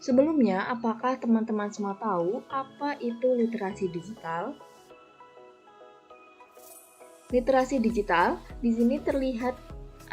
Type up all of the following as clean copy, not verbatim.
Sebelumnya, apakah teman-teman semua tahu apa itu literasi digital? Literasi digital di sini terlihat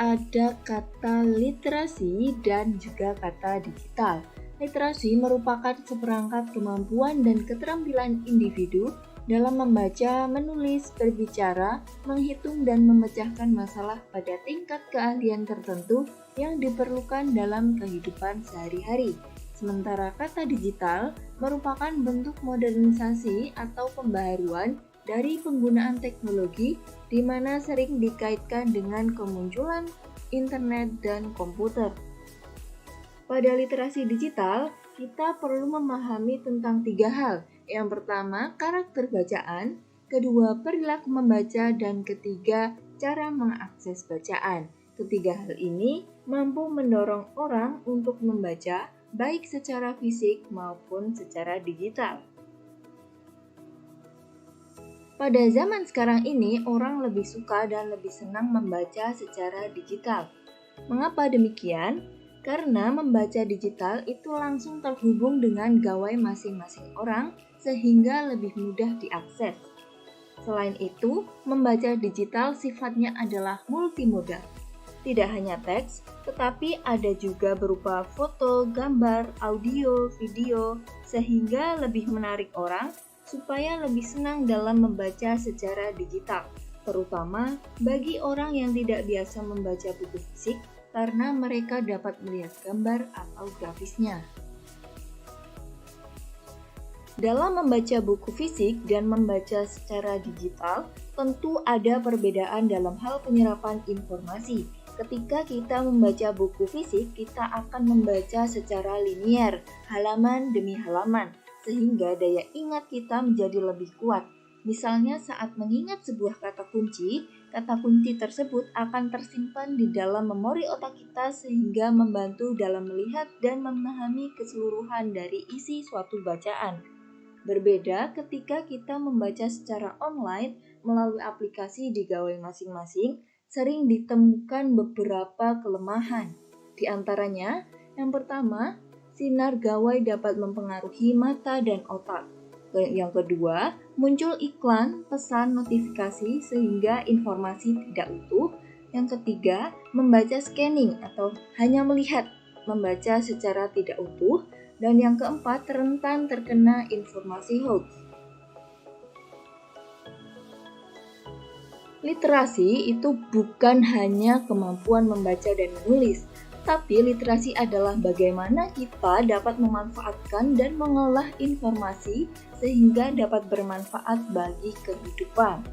ada kata literasi dan juga kata digital. Literasi merupakan seperangkat kemampuan dan keterampilan individu dalam membaca, menulis, berbicara, menghitung, dan memecahkan masalah pada tingkat keahlian tertentu yang diperlukan dalam kehidupan sehari-hari. Sementara kata digital merupakan bentuk modernisasi atau pembaharuan dari penggunaan teknologi di mana sering dikaitkan dengan kemunculan internet dan komputer. Pada literasi digital, kita perlu memahami tentang 3 hal. Yang pertama, karakter bacaan, kedua, perilaku membaca, dan ketiga, cara mengakses bacaan. Ketiga hal ini mampu mendorong orang untuk membaca baik secara fisik maupun secara digital. Pada zaman sekarang ini, orang lebih suka dan lebih senang membaca secara digital. Mengapa demikian? Karena membaca digital itu langsung terhubung dengan gawai masing-masing orang sehingga lebih mudah diakses. Selain itu, membaca digital sifatnya adalah multimoda. Tidak hanya teks, tetapi ada juga berupa foto, gambar, audio, video, sehingga lebih menarik orang supaya lebih senang dalam membaca secara digital, terutama bagi orang yang tidak biasa membaca buku fisik karena mereka dapat melihat gambar atau grafisnya. Dalam membaca buku fisik dan membaca secara digital, tentu ada perbedaan dalam hal penyerapan informasi. Ketika kita membaca buku fisik, kita akan membaca secara linier, halaman demi halaman, sehingga daya ingat kita menjadi lebih kuat. Misalnya saat mengingat sebuah kata kunci tersebut akan tersimpan di dalam memori otak kita sehingga membantu dalam melihat dan memahami keseluruhan dari isi suatu bacaan. Berbeda ketika kita membaca secara online melalui aplikasi di gawai masing-masing, sering ditemukan beberapa kelemahan. Di antaranya, yang pertama, sinar gawai dapat mempengaruhi mata dan otak. Yang kedua, muncul iklan, pesan, notifikasi sehingga informasi tidak utuh. Yang ketiga, membaca scanning atau hanya melihat, membaca secara tidak utuh. Dan yang keempat, rentan terkena informasi hoax. Literasi itu bukan hanya kemampuan membaca dan menulis, tapi literasi adalah bagaimana kita dapat memanfaatkan dan mengolah informasi sehingga dapat bermanfaat bagi kehidupan.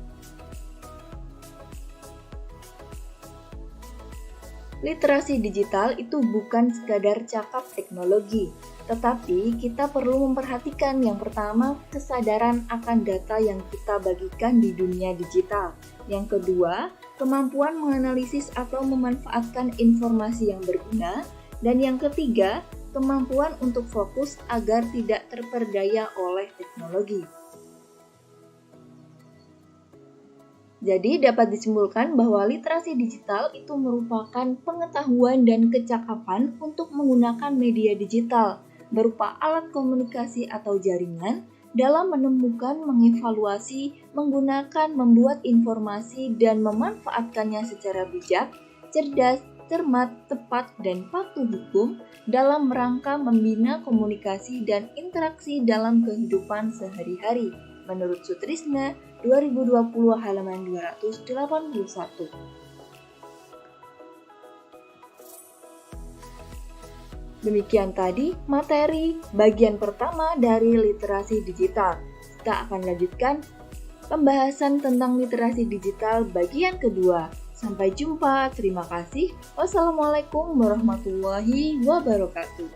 Literasi digital itu bukan sekadar cakap teknologi, tetapi kita perlu memperhatikan yang pertama, kesadaran akan data yang kita bagikan di dunia digital. Yang kedua, kemampuan menganalisis atau memanfaatkan informasi yang berguna. Dan yang ketiga, kemampuan untuk fokus agar tidak terperdaya oleh teknologi. Jadi dapat disimpulkan bahwa literasi digital itu merupakan pengetahuan dan kecakapan untuk menggunakan media digital berupa alat komunikasi atau jaringan dalam menemukan, mengevaluasi, menggunakan, membuat informasi dan memanfaatkannya secara bijak, cerdas, cermat, tepat, dan patuh hukum dalam rangka membina komunikasi dan interaksi dalam kehidupan sehari-hari. Menurut Sutrisna 2020 halaman 281. Demikian tadi materi bagian pertama dari literasi digital. Kita akan lanjutkan pembahasan tentang literasi digital bagian kedua. Sampai jumpa, terima kasih. Wassalamualaikum warahmatullahi wabarakatuh.